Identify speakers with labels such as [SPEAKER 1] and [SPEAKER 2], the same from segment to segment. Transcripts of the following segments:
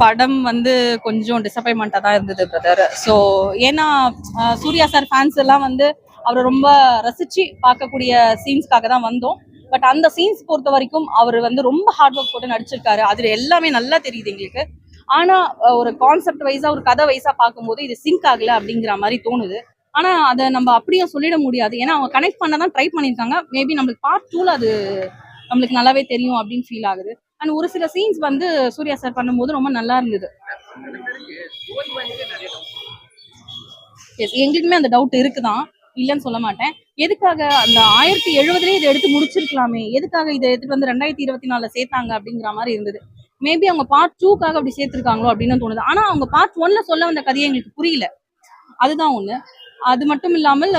[SPEAKER 1] படம் வந்து கொஞ்சம் டிசப்பாயின்மெண்ட்டாக தான் இருந்தது பிரதர். ஸோ ஏன்னா சூர்யா சார் ஃபேன்ஸ் எல்லாம் வந்து அவரை ரொம்ப ரசிச்சு பார்க்கக்கூடிய சீன்ஸ்க்காக தான் வந்தோம். பட் அந்த சீன்ஸ் பொறுத்த வரைக்கும் அவர் வந்து ரொம்ப ஹார்ட் ஒர்க் போட்டு நடிச்சிருக்காரு. அதுல எல்லாமே நல்லா தெரியுது எங்களுக்கு. ஆனா ஒரு கான்செப்ட் வைஸா ஒரு கதை வைஸா பார்க்கும்போது இது சிங்க் ஆகல அப்படிங்கிற மாதிரி தோணுது. ஆனா அதை நம்ம அப்படியே சொல்லிட முடியாது. ஏன்னா அவங்க கனெக்ட் பண்ண தான் ட்ரை பண்ணியிருக்காங்க. மேபி நம்மளுக்கு பார்ட் 2ல அது நம்மளுக்கு நல்லாவே தெரியும் அப்படின்னு ஃபீல் ஆகுது. அண்ட் ஒரு சில சீன்ஸ் வந்து சூர்யா சார் பண்ணும்போது ரொம்ப நல்லா இருந்தது. எங்களுக்குமே அந்த டவுட் இருக்குதான், இல்லைன்னு சொல்ல மாட்டேன். எதுக்காக அந்த 1070 இதை எடுத்து முடிச்சிருக்கலாமே, எதுக்காக இதை எடுத்துட்டு வந்து 2024 சேர்த்தாங்க அப்படிங்கிற மாதிரி இருந்தது. மேபி அவங்க பார்ட் 2க்காக அப்படி சேர்த்திருக்காங்களோ அப்படின்னு தோணுது. ஆனா அவங்க பார்ட் 1ல சொல்ல வந்த கதையை எங்களுக்கு புரியல. அதுதான் ஒண்ணு. அது மட்டும் இல்லாமல்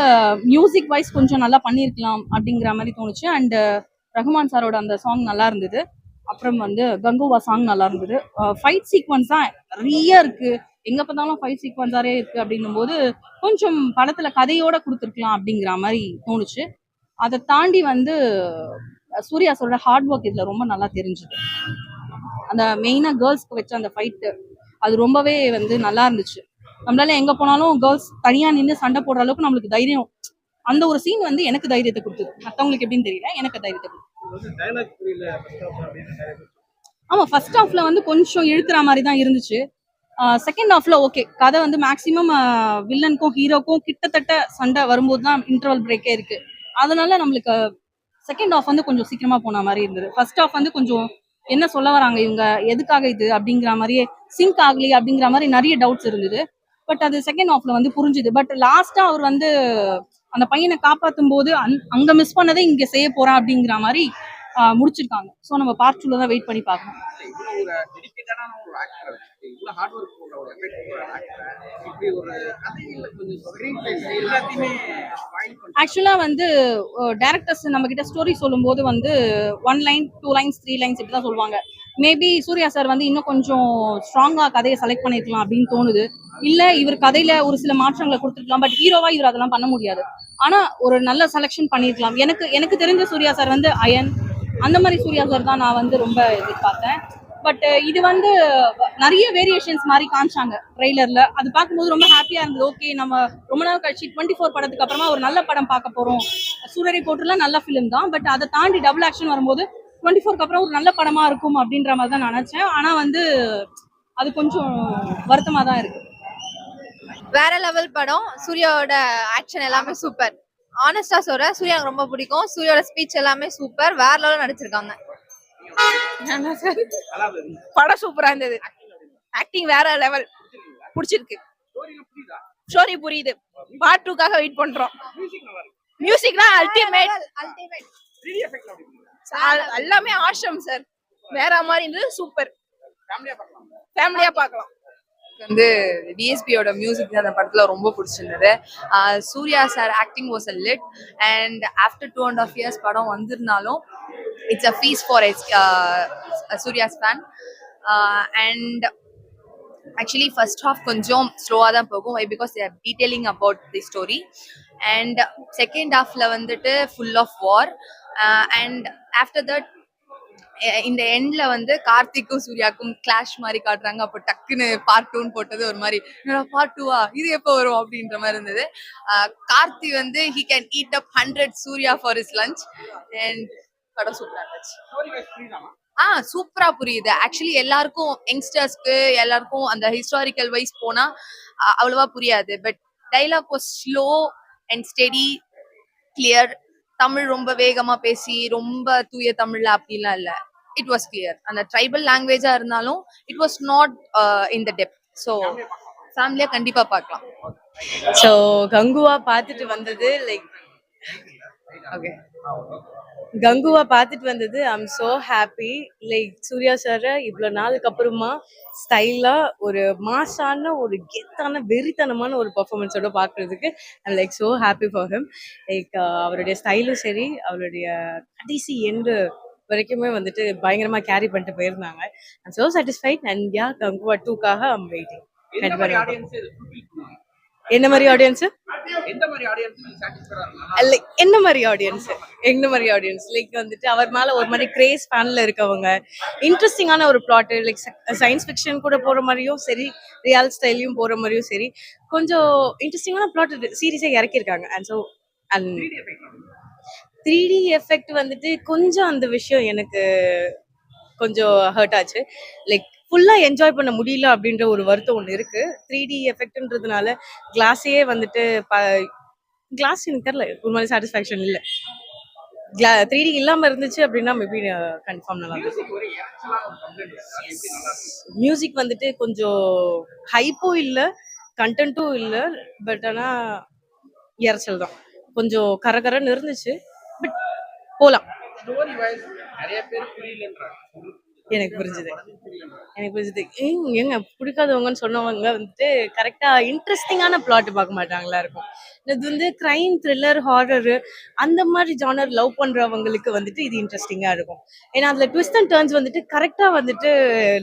[SPEAKER 1] மியூசிக் வைஸ் கொஞ்சம் நல்லா பண்ணியிருக்கலாம் அப்படிங்கிற மாதிரி தோணுச்சு. அண்ட் ரஹ்மான் சாரோட அந்த சாங் நல்லா இருந்தது. அப்புறம் வந்து கங்குவா சாங் நல்லா இருந்தது. ஃபைட் சீக்வன்ஸ் தான் நிறைய இருக்கு. எங்க பார்த்தாலும் ஃபைட் சீக்வன்ஸாரே இருக்கு அப்படின்னும் போது கொஞ்சம் படத்துல கதையோட கொடுத்துருக்கலாம் அப்படிங்கிற மாதிரி தோணுச்சு. அதை தாண்டி வந்து சூர்யா சாரோட ஹார்ட் ஒர்க் இதுல ரொம்ப நல்லா தெரிஞ்சுது. அந்த மெயினா கேர்ள்ஸ்க்கு வச்ச அந்த ஃபைட்டு அது ரொம்பவே வந்து நல்லா இருந்துச்சு. நம்மளால எங்க போனாலும் கேர்ள்ஸ் தனியா நின்று சண்டை போடுற அளவுக்கு நம்மளுக்கு தைரியம், அந்த ஒரு சீன் வந்து எனக்கு தைரியத்தை கொடுத்தது. மற்றவங்களுக்கு எப்படின்னு தெரியல, எனக்கு தைரியத்தை கொடுத்தது. ஆமா, ஃபர்ஸ்ட் ஹாஃப்ல வந்து கொஞ்சம் இழுக்கிற மாதிரி தான் இருந்துச்சு. செகண்ட் ஹாஃப்ல ஓகே, கதை வந்து மேக்சிமம் வில்லனுக்கும் ஹீரோக்கும் கிட்டத்தட்ட சண்டை வரும்போது தான் இன்டர்வல் பிரேக்கே இருக்கு. அதனால நம்மளுக்கு செகண்ட் ஹாஃப் வந்து கொஞ்சம் சீக்கிரமா போன மாதிரி இருந்தது. ஃபர்ஸ்ட் ஹாஃப் வந்து கொஞ்சம் என்ன சொல்ல வராங்க இவங்க, எதுக்காக இது அப்படிங்கிற மாதிரியே சிங்க் ஆகலையே அப்படிங்கிற மாதிரி நிறைய டவுட்ஸ் இருந்தது. பட் அது செகண்ட் ஹாஃப்ல வந்து புரிஞ்சுது. பட் லாஸ்டா அவர் வந்து அந்த பையனை காப்பாற்றும் போது அங்க மிஸ் பண்ணதை இங்க செய்ய போறான் அப்படிங்கிற மாதிரி முடிச்சிருக்காங்க. ஸோ நம்ம பார்ட் 2ல தான் வெயிட் பண்ணி பார்க்கணும். ஆக்சுவலா வந்து டைரக்டர்ஸ் நம்ம கிட்ட ஸ்டோரி சொல்லும் போது வந்து 1 லைன் 2 லைன்ஸ் 3 லைன்ஸ் இப்படிதான் சொல்லுவாங்க. மேபி சூர்யா சார் வந்து இன்னும் கொஞ்சம் ஸ்ட்ராங்கா கதையை செலக்ட் பண்ணிருக்கலாம் அப்படின்னு தோணுது. இல்ல இவர் கதையில ஒரு சில மாற்றங்களை கொடுத்துருக்கலாம். பட் ஹீரோவா இவர் அதெல்லாம் பண்ண முடியாது. ஆனா ஒரு நல்ல செலக்ஷன் பண்ணிருக்கலாம். எனக்கு தெரிஞ்ச சூர்யா சார் வந்து அயன் அந்த மாதிரி சூர்யா சார் தான் நான் வந்து ரொம்ப எதிர்பார்த்தேன். பட் இது வந்து நிறைய வேரியேஷன்ஸ் மாதிரி காமிச்சாங்க ட்ரெய்லர்ல. அது பார்க்கும்போது ரொம்ப ஹாப்பியா இருந்தது. ஓகே, நம்ம ரொம்ப நாள் கழிச்சு 24 படத்துக்கு அப்புறமா ஒரு நல்ல படம் பார்க்க போறோம். சூரரை போட்டுலாம் நல்ல ஃபிலிம் தான். பட் அதை தாண்டி டபுள் ஆக்ஷன் வரும்போது 24க்கு அப்புறம் ஒரு நல்ல படமா இருக்கும் அப்படின்ற மாதிரி தான் நினைச்சேன். ஆனா வந்து அது கொஞ்சம் வருத்தமா தான் இருக்கு.
[SPEAKER 2] வேற லெவல் படம். சூர்யாவோட ஆக்ஷன் எல்லாமே சூப்பர். ஆனஸ்டா சொல்றேன், சூர்யா ரொம்ப பிடிக்கும். சூர்யாவோட ஸ்பீச் எல்லாமே சூப்பர். வேற லெவல் நடிச்சிருக்காங்க.
[SPEAKER 3] படம் சூப்பரா இருந்தது. ஆக்டிங் வேற லெவல், பிடிச்சிருக்கு. ஸ்டோரி புரியுது. பார்ட் 2க்காக வெயிட் பண்றோம். மியூசிக்னா அல்டிமேட். எல்லாமே ஆஷம் சார். வேற மாதிரி இருந்தது. சூப்பர். ஃபேமிலியா பார்க்கலாம்.
[SPEAKER 4] வந்து டிஎஸ்பியோட மியூசிக் அந்த படத்துல ரொம்ப பிடிச்சிருந்தது. Suriya sir acting was a lit. And after 2.5 years படம் வந்திருந்தாலும் it's a feast for Suriya's fan. And actually first half கொஞ்சம் ஸ்லோவாக தான் போகும். Why because they're detailing about the story. And second ஹாஃப்ல வந்துட்டு full of war. And after that இந்த எண்ட்ல வந்து கார்த்திக்கும் சூர்யாக்கும் கிளாஷ் மாதிரி காட்டுறாங்க. அப்போ டக்குன்னு பார்ட் 2ன்னு போட்டது ஒரு மாதிரி, பார்ட் 2வா, இது எப்போ வரும் அப்படின்ற மாதிரி இருந்தது. கார்த்தி வந்து he can eat up 100 Suriya for his lunch. And படம் சூப்பரா இருந்துச்சு. சூப்பரா புரியுது. ஆக்சுவலி எல்லாருக்கும் யங்ஸ்டர்ஸ்க்கு எல்லாருக்கும் அந்த ஹிஸ்டாரிக்கல் வைஸ் போனா அவ்வளவா புரியாது. But dialogue was slow and steady, clear. Tamil ரொம்ப வேகமா பேசி ரொம்ப தூய தமிழ்ல அப்படிலாம் இல்ல. It was clear. அந்த ட்ரைபல் லாங்குவேஜா இருந்தாலும் it was not in the depth. So ஃபேமிலியா கண்டிப்பா பார்க்கலாம்.
[SPEAKER 5] ஸோ கங்குவா பார்த்துட்டு வந்தது லைக் ஓகே கங்குவா பார்த்துட்டு வந்தது I'm so happy. Like Suriya சாரை இவ்வளோ நாளுக்கு அப்புறமா ஸ்டைலாக ஒரு மாசான ஒரு கெத்தான வெறித்தனமான ஒரு பர்ஃபார்மன்ஸோட பார்க்குறதுக்கு I'm like so happy for him. Like அவருடைய ஸ்டைலும் சரி, அவருடைய கடைசி எண்டு வரைக்குமே வந்துட்டு பயங்கரமாக கேரி பண்ணிட்டு போயிருந்தாங்க. I'm so satisfied. And yeah, Kanguva 2க்காக ஐம் வெயிட்டிங். என்ன மாதிரி ஆடியன்ஸ்?
[SPEAKER 6] எந்த மாதிரி ஆடியன்ஸ் சாட்டிஸ்ஃபைடா
[SPEAKER 5] லைக் என்ன மாதிரி ஆடியன்ஸ்? என்ன மாதிரி ஆடியன்ஸ் லைக் வந்துட்டு அவர் மேல ஒரு மாதிரி கிரேஸ் ஃபேன்ல இருக்கவங்க, இன்ட்ரெஸ்டிங்கான ஒரு பிளாட், லைக் சயின்ஸ் ஃபிக்ஷன் கூட போற மாதிரியும் சரி, ரியல் ஸ்டைலையும் போற மாதிரியும் சரி, கொஞ்சம் இன்ட்ரெஸ்டிங்கான பிளாட் சீரிஸை இறக்கியிருக்காங்க. And so and 3D effect வந்துட்டு கொஞ்சம் அந்த விஷயம் எனக்கு கொஞ்சம் ஹர்ட் ஆச்சு. லைக் ஃபுல்லா என்ஜாய் பண்ண முடியல அப்படின்ற ஒரு வருத்தம் ஒன்று இருக்கு. 3D எஃபெக்ட்ன்றதுனால கிளாஸையே வந்துட்டு கிளாஸ் எனக்கு தெரியல, ஒரு மாதிரி சாட்டிஸ்ஃபேக்ஷன் இல்லை. 3D இல்லாம இருந்துச்சு அப்படின்னா மேபி கன்ஃபார்ம் நல்லா இருக்கும். மியூசிக் வந்துட்டு கொஞ்சம் ஹைப்பும் இல்லை, கண்டென்ட்டும் இல்லை, பட் ஆனா இறைச்சல் தான். கொஞ்சம் கரகரன்னு இருந்துச்சு, பட் போலாம்.
[SPEAKER 6] ஸ்டோரி வைஸ் நிறைய பேர் புரியலன்றாங்க.
[SPEAKER 5] எனக்கு புரிஞ்சுது. ஏங்க பிடிக்காதவங்கன்னு சொன்னவங்க வந்துட்டு கரெக்டா இன்ட்ரெஸ்டிங்கான பிளாட் பார்க்க மாட்டாங்களா இருக்கும். இது வந்து கிரைம், த்ரில்லர், ஹாரர் அந்த மாதிரி ஜானர் லவ் பண்றவங்களுக்கு வந்துட்டு இது இன்ட்ரெஸ்டிங்கா இருக்கும். ஏன்னா அதுல ட்விஸ்ட் அண்ட் டர்ன்ஸ் வந்துட்டு கரெக்டா வந்துட்டு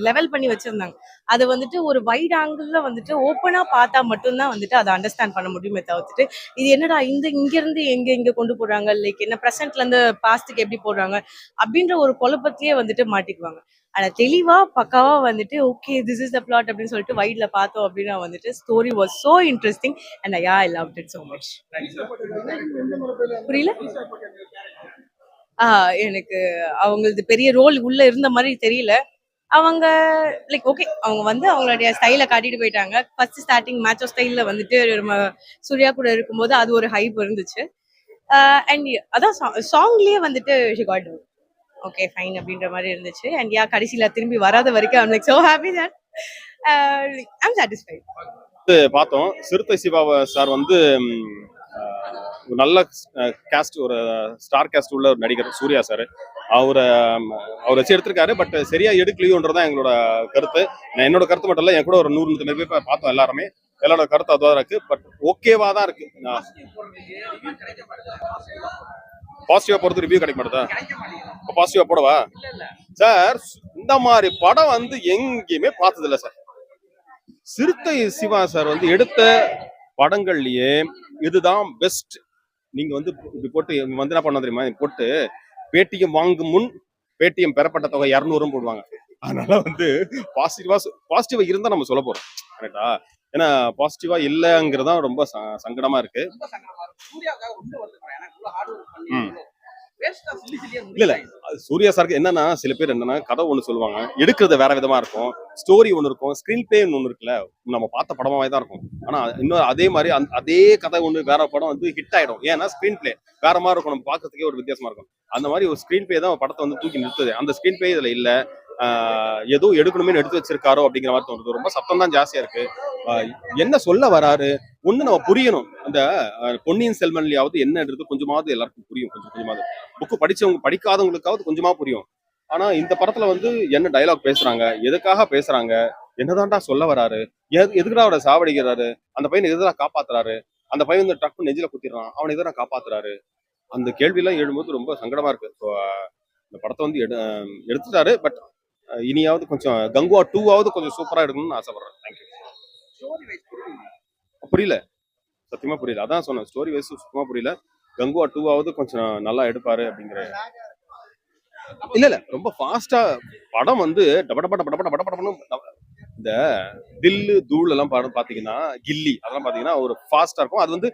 [SPEAKER 5] லெவல் பண்ணி வச்சிருந்தாங்க. அதை வந்துட்டு ஒரு வைட் ஆங்கிள் வந்துட்டு ஓப்பனா பார்த்தா மட்டும்தான் வந்துட்டு அதை அண்டர்ஸ்டாண்ட் பண்ண முடியுமே தவிர்த்துட்டு இது என்னடா இங்க இருந்து எங்க கொண்டு போறாங்க, லைக் என்ன பிரசன்ட்ல இருந்து பாஸ்டுக்கு எப்படி போடுறாங்க அப்படின்ற ஒரு குழப்பத்திலேயே வந்துட்டு மாட்டிக்குவாங்க. ஆனா தெளிவா பக்காவா வந்துட்டு okay this is the plot அப்படின்னு சொல்லிட்டு வைட்ல பார்த்தோம் அப்படின்னா வந்துட்டு story was so interesting and I loved it so much. புரியல? எனக்கு அவங்களது பெரிய ரோல் உள்ள இருந்த மாதிரி தெரியல. அவங்க லைக் ஓகே அவங்க வந்து அவங்களுடைய ஸ்டைலை காட்டிட்டு போயிட்டாங்க. ஃபர்ஸ்ட் ஸ்டார்டிங் மேட்சோ ஸ்டைல்ல வந்துட்டு நம்ம சூர்யா கூட இருக்கும்போது அது ஒரு ஹைப் இருந்துச்சு. அண்ட் அதான் சாங்லயே வந்துட்டு ஷி காட் ஓகே ஃபைன் அப்படின்ற மாதிரி இருந்துச்சு. அண்ட் யா கடைசியில திரும்பி வராத வரைக்கும் I'm like so happy that I'm satisfied.
[SPEAKER 7] பார்த்தோம். சிறுத்தை சிவா சார் வந்து ஒரு நல்ல கேஸ்ட், ஒரு ஸ்டார் கேஸ்ட் உள்ள ஒரு நடிகர் சூர்யா சார். அவரை வச்சு எடுத்திருக்காரு. பட் சரியா எடுக்கலையோன்றதான் எங்களோட கருத்து. என்னோட கருத்து மட்டும் இல்லை, என் கூட ஒரு 100 பேர் பார்த்தோம். எல்லாரோட கருத்து அதுவாக இருக்கு. பட் ஓகேவா தான் இருக்கு. பாசிட்டிவா போறது ரிவ்யூ கிடைக்க மாட்டேதா? பாசிட்டிவா போடவா சார்? இந்த மாதிரி படம் வந்து எங்கேயுமே பார்த்தது இல்லை சார். சிறுத்தை சிவா சார் வந்து எடுத்த படங்கள்லயே இதுதான் பெஸ்ட். நீங்க வந்து இப்படி போட்டு வந்து என்ன பண்ண தெரியுமா, போட்டு பேடிஎம் வாங்கும் முன் பேடிஎம் பெறப்பட்ட தொகை 200 போடுவாங்க. அதனால வந்து பாசிட்டிவா இருந்தா நம்ம சொல்ல போறோம் கரெக்டா. ஏன்னா பாசிட்டிவா இல்லைங்கிறதா ரொம்ப சங்கடமா இருக்கு. இல்ல சூர்யா சாருக்கு என்னன்னா, சில பேர் என்னன்னா கதை ஒண்ணு சொல்லுவாங்க, எடுக்கிறது வேற விதமா இருக்கும், ஸ்டோரி ஒண்ணு இருக்கும், ஸ்கிரீன் பிளே ஒண்ணு இருக்குல்ல, நம்ம பார்த்த படமாவே தான் இருக்கும். ஆனா இன்னும் அதே மாதிரி அதே கதை ஒண்ணு வேற படம் வந்து ஹிட் ஆயிடும். ஏன்னா ஸ்கிரீன் பிளே வேற மாதிரி இருக்கும், நம்ம பார்க்கறதுக்கே ஒரு வித்தியாசமா இருக்கும். அந்த மாதிரி ஒரு ஸ்கிரீன் பிளே தான் படத்தை வந்து தூக்கி நிறுத்துது. அந்த ஸ்கிரீன் பிளே இதுல இல்ல, ஏதோ எடுக்கணுமே எடுத்து வச்சிருக்காரோ அப்படிங்கிற மாதிரி தோணுது. ரொம்ப சத்தம் தான் ஜாஸ்தியா இருக்கு. என்ன சொல்ல வராரு ஒண்ணு நம்ம புரியணும். அந்த பொன்னியின் செல்வன்லயாவது என்னன்றது கொஞ்சமாவது எல்லாருக்கும் புரியும். கொஞ்சமாவது புக்கு படிக்காதவங்களுக்காவது கொஞ்சமா புரியும். ஆனா இந்த படத்துல வந்து என்ன டயலாக் பேசுறாங்க, எதுக்காக பேசுறாங்க, என்னதான்டா சொல்ல வராரு, எதுக்குடா அவரை சாவடிக்கிறாரு, அந்த பையனை எதுதான் காப்பாத்துறாரு, அந்த பையன் வந்து டக்கு நெஞ்சில குத்திடுறான், அவனை எதுதான் காப்பாத்துறாரு, அந்த கேள்வி எல்லாம் எழும்போது ரொம்ப சங்கடமா இருக்கு. ஸோ இந்த படத்தை வந்து எடுத்துட்டாரு. பட் இனியாவது கொஞ்சம் கங்குவா 2ஆவது கொஞ்சம் சூப்பரா எடுக்கணும்னு ஆசைப்படுறேன். தேங்க்யூ. புரியல, சத்தியமா புரியல. அதான் சொன்னேன், ஸ்டோரி வைஸ் சுத்தமா புரியல. கங்குவா 2ஆவது கொஞ்சம் நல்லா எடுப்பாரு அப்படிங்கிற. இல்ல ரொம்ப ஃபாஸ்டா படம் வந்து டபடபடபடபடபடபடன்னு இந்த தில்லு தூள் எல்லாம் படம் பாத்தீங்கன்னா, கில்லி அதெல்லாம் பாத்தீங்கன்னா ஒரு ஃபாஸ்டா இருக்கும். அது வந்து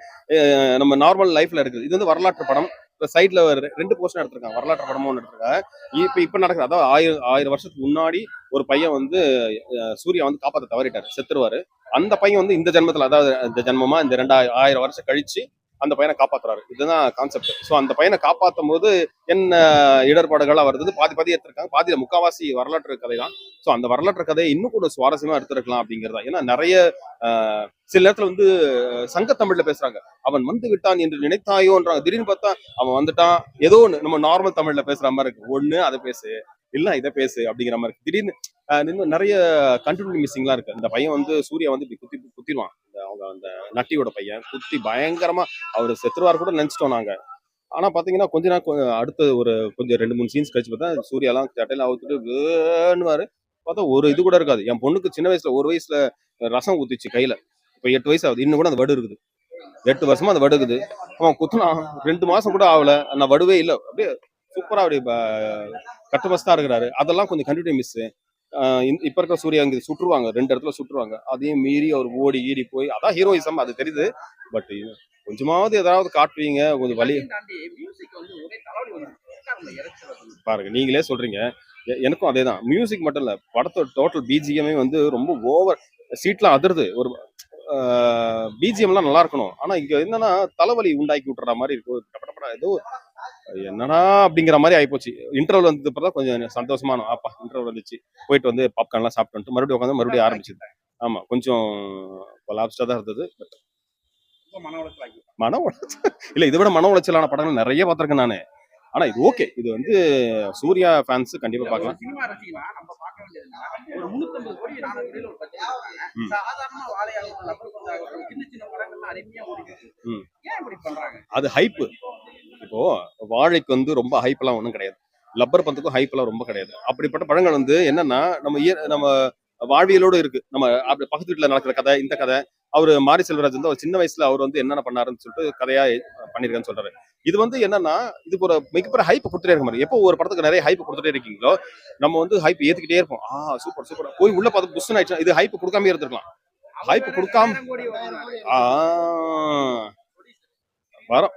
[SPEAKER 7] நம்ம நார்மல் லைஃப்ல இருக்குது. இது வந்து வரலாற்று படம். சைட்ல 2 போர்ஷன் எடுத்திருக்காங்க, வரலாற்று படமும் ஒன்று எடுத்திருக்காங்க. இப்ப நடக்குது, அதாவது 1000 வருஷத்துக்கு முன்னாடி ஒரு பையன் வந்து சூர்யா வந்து காப்பாற்ற தவறிட்டாரு, செத்துருவாரு. அந்த பையன் வந்து இந்த ஜென்மத்துல, அதாவது இந்த ஜென்மமா இந்த 2000 வருஷம் கழிச்சு அந்த பையனை காப்பாத்துறாரு. இதுதான் கான்செப்ட். ஸோ அந்த பையனை காப்பாற்றும் போது என்ன இடர்பாடுகள்லாம் வருது, பாதி எடுத்திருக்காங்க. பாதியில முக்காவாசி வரலாற்று கதை தான். ஸோ அந்த வரலாற்று கதையை இன்னும் கூட சுவாரஸ்யமா எடுத்திருக்கலாம் அப்படிங்கிறதா. ஏன்னா நிறைய சில நேரத்துல வந்து சங்க தமிழ்ல பேசுறாங்க, அவன் வந்து விட்டான் என்று நினைத்தாயோன்றாங்க. திடீர்னு பார்த்தா அவன் வந்துட்டான், ஏதோ ஒன்று நம்ம நார்மல் தமிழ்ல பேசுற மாதிரி இருக்கு. ஒண்ணு அதை பேசு, இல்ல இதை பேசு அப்படிங்கிற மாதிரி இருக்கு. திடீர்னு இன்னும் நிறைய கண்டினியூ மிஸ்ஸிங்லாம் இருக்கு. இந்த பையன் வந்து சூர்யா வந்து இப்படி குத்திடுவான். அவங்க அந்த நட்டியோட பையன் குத்தி பயங்கரமா அவர் செத்துருவார் கூட நினைச்சிட்டோம் நாங்க. ஆனா பாத்தீங்கன்னா கொஞ்ச நாள் அடுத்த ஒரு கொஞ்சம் 2-3 சீன்ஸ் கழிச்சு பார்த்தா சூர்யாலாம் சட்டையில அவுத்துட்டு வேணுவாரு. பார்த்தா ஒரு இது கூட இருக்காது. என் பொண்ணுக்கு சின்ன வயசுல 1 வயசுல ரசம் ஊத்திச்சு கையில. இப்போ 8 வயசு ஆகுது, இன்னும் கூட அந்த வடு இருக்குது. 8 வருஷமா அந்த வடு இருக்குது. அவன் குத்துனா 2 மாசம் கூட ஆகல, அந்த வடுவே இல்லை. அப்படியே சூப்பரா அப்படி கட்டுமஸ்தா இருக்கிறாரு. அதெல்லாம் கொஞ்சம் கண்டினியூ மிஸ். இப்ப இருக்கிற சூர்யா இங்க சுட்டுருவாங்க, 2 இடத்துல சுட்டுருவாங்க. அதையும் மீறி அவர் ஓடி ஈடி போய் அதான் ஹீரோயிசம், அது தெரியுது. பட் கொஞ்சமாவது ஏதாவது காட்டுவீங்க, கொஞ்சம் வலி.
[SPEAKER 6] அதையும் தாண்டி மியூசிக் வந்து ஒரே தலைவலி வந்து இறக்குறது.
[SPEAKER 7] பாருங்க, நீங்களே சொல்றீங்க, எனக்கும் அதேதான். மியூசிக் மட்டும் இல்ல, படத்தோட டோட்டல் பிஜிஎம்மே வந்து ரொம்ப ஓவர். சீட்லாம் அதிருது. ஒரு பிஜிஎம்லாம் நல்லா இருக்கணும், ஆனா இங்க என்னன்னா தலைவலி உண்டாக்கி விட்டுற மாதிரி இருக்கு. டபடபடா ஏதோ என்னடா அப்படிங்கிற மாதிரி ஆயிப்போச்சு. இன்டர்வல் வந்து இப்பதான் கொஞ்சம் சந்தோஷமா அப்பா இன்டர்வல் வந்துச்சு, போயிட்டு வந்து பாப்கார்ன்லாம் சாப்பிட்டு மறுபடியும் உட்காந்து மறுபடியும் ஆரம்பிச்சிருந்தேன். ஆமா, கொஞ்சம் லாப்ஸ்டா தான் இருந்தது.
[SPEAKER 6] ரொம்ப மன உளைச்சல் ஆகி
[SPEAKER 7] மன உளைச்சல் இல்ல, இதை விட மன உளைச்சலான படங்கள் நிறைய பார்த்திருக்கேன் நானு. ஆனா இது ஓகே, இது வந்து சூர்யா ஃபேன்ஸ் கண்டிப்பா பார்க்கலாம்.
[SPEAKER 6] சினிமா ரசிகனா நம்ம பார்க்க வேண்டியதுன்னா ஒரு 350 கோடி 400 கோடியில ஒரு பட்ஜெட் இருக்காங்க. சாதாரணமா வாழையாகட்டும், லப்பர் பந்தாகட்டும், சின்ன சின்ன படங்கள்லாம் அருமையா ஓடிடுது. ஏன் இப்படி பண்றாங்க?
[SPEAKER 7] அது ஹைப்பு. இப்போ வாழைக்கு வந்து ரொம்ப ஹைப் எல்லாம் ஒன்றும் கிடையாது, லப்பர் பந்துக்கும் ஹைப் எல்லாம் ரொம்ப கிடையாது. அப்படிப்பட்ட படங்கள் வந்து என்னன்னா நம்ம வாழ்வியலோடு இருக்கு. நம்ம அப்படி பக்கத்து வீட்டுல நடக்கிற கதை, இந்த கதை. அவரு மாரி செல்வராஜ் வந்து அவர் சின்ன வயசுல அவர் வந்து என்னென்ன பண்ணாருன்னு சொல்லிட்டு கதையா பண்ணிருக்கேன்னு சொல்றாரு. இது வந்து என்னன்னா, இதுக்கு ஒரு மிகப்பெரிய ஹைப் கொடுத்துட்டே இருக்க மாதிரி. எப்போ ஒரு படத்துக்கு நிறைய ஹைப் கொடுத்துட்டே இருக்கீங்களோ, நம்ம வந்து ஹைப் ஏத்துக்கிட்டே இருப்போம். சூப்பர் சூப்பர் போய் உள்ள பார்த்து புஷ்னு ஆயிடுச்சு. இது ஹைப் கொடுக்காம இருந்திருக்கலாம். ஹைப் கொடுக்காம
[SPEAKER 6] 1000 கோடி வாங்கினாரு.
[SPEAKER 7] வரோம்.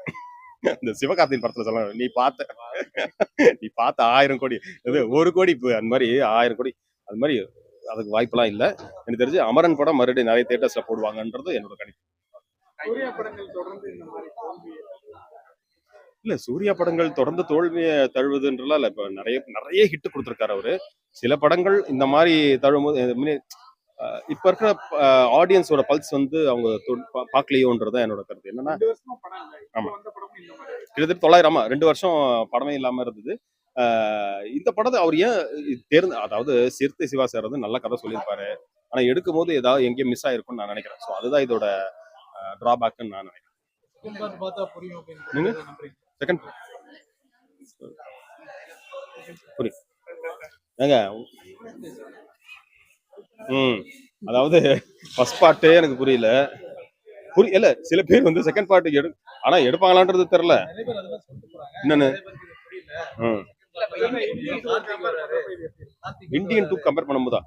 [SPEAKER 7] இந்த சிவகார்த்தியின் படத்துல சொல்ல, நீ பார்த்த 1000 கோடி, இது 1 கோடி, அந்த மாதிரி 1000 கோடி, அது மாதிரி அதுக்கு வாய்ப்பெல்லாம் இல்லை. எனக்கு தெரிஞ்சு அமரன் படம் மறுபடியும் நிறைய தியேட்டர்ஸ்ல போடுவாங்கன்றது என்னோட கணிப்பு.
[SPEAKER 6] சூர்யா படங்கள் தொடர்ந்து இந்த மாதிரி தோல்வி
[SPEAKER 7] இல்ல, சூர்யா படங்கள் தொடர்ந்து தோல்வியை தழுவுதுன்றலாம் இல்ல. இப்ப நிறைய ஹிட் கொடுத்துருக்காரு அவரு. சில படங்கள் இந்த மாதிரி தழுவும்போது இப்ப இருக்கிற ஆடியன்ஸோட பல்ஸ் வந்து அவங்க பார்க்கலையோன்றதான் என்னோட கருத்து. என்னன்னா,
[SPEAKER 6] 2 வருஷமா படம் இல்லை.
[SPEAKER 7] ஆமா,
[SPEAKER 6] வந்த படமும் இந்த மாதிரி
[SPEAKER 7] கிட்டத்தட்ட 900 2 வருஷம் படமே இல்லாம இருந்தது. இந்த படத்தை அவர் ஏன் அதாவது சிறுத்தை சிவா சார் வந்து நல்ல கதை சொல்லியிருப்பாரு, ஆனா எடுக்கும் போது ஏதாவது எங்கேயும் மிஸ் ஆயிருக்கும்னு நான் நினைக்கிறேன். ஸோ அதுதான் இதோட டிராபேக்னு நான் நினைக்கிறேன். செகண்ட் புரியுது ஏங்க. அதாவது ஃபர்ஸ்ட் பார்ட்டே எனக்கு புரியல. சில பேர் வந்து செகண்ட் பார்ட் ஆனா எடுப்பாங்களான்றது தெரியல. என்னன்னு இந்தியன் 2 கம்பேர் பண்ணும்போதா,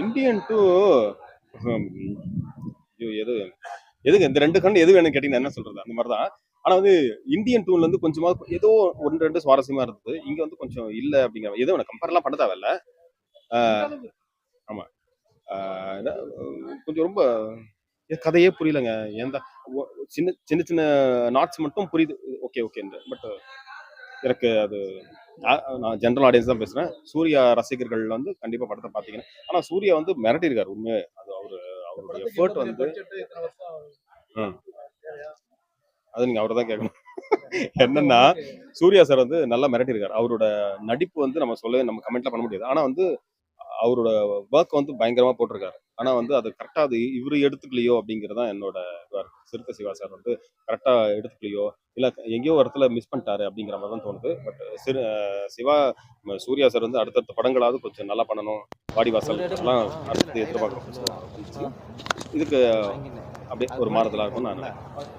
[SPEAKER 7] இந்தியன் 2 எதுக்கு இந்த 2 கண்டு எது வேணும்னு கேட்டீங்கன்னா என்ன சொல்றது, அந்த மாதிரிதான். ஆனா வந்து இந்தியன் 2ல இருந்து கொஞ்சமா ஏதோ 1-2 சுவாரஸ்யமா இருந்தது. இங்க வந்து கொஞ்சம் இல்ல அப்படிங்கிற ஏதோ கம்பேர் எல்லாம் பண்ண தேவையில்ல. ஆமா, கொஞ்சம் ரொம்ப கதையே புரியலங்க. எந்த சின்ன சின்ன நாட்ஸ் மட்டும் புரியுது, ஓகே ஓகே. பட் எனக்கு அது நான் ஜென்ரல் ஆடியன்ஸ் தான் பேசுறேன். சூர்யா ரசிகர்கள் வந்து கண்டிப்பா படத்தை பார்த்தீங்கன்னா, ஆனா சூர்யா வந்து மிரட்டிருக்காரு உண்மையே. அது அவருடைய எஃபர்ட் வந்து அது நீங்க அவரை தான் கேட்கணும். என்னன்னா, சூர்யா சார் வந்து நல்லா மிரட்டிருக்காரு. அவரோட நடிப்பு வந்து நம்ம கமெண்ட்ல பண்ண முடியாது. ஆனா வந்து அவரோட ஒர்க் வந்து பயங்கரமா போட்டிருக்காரு. ஆனா வந்து அது கரெக்டா அது இவரு எடுத்துக்கலையோ அப்படிங்கறதான் என்னோட இதுவா இருக்கு. சிறுத்தை சிவா சார் வந்து கரெக்டா எடுத்துக்கலையோ, இல்ல எங்கேயோ ஒரு இடத்துல மிஸ் பண்ணிட்டாரு அப்படிங்கிற மாதிரி தான் தோணுது. பட் சூர்யா சார் வந்து அடுத்தடுத்த படங்களாவது கொஞ்சம் நல்லா பண்ணணும். வாடிவாசல் எல்லாம் அடுத்து எதிர்பார்க்குறோம். இதுக்கு அப்படியே ஒரு மாறுதலா இருக்கும்னு நான் நினைக்கிறேன்.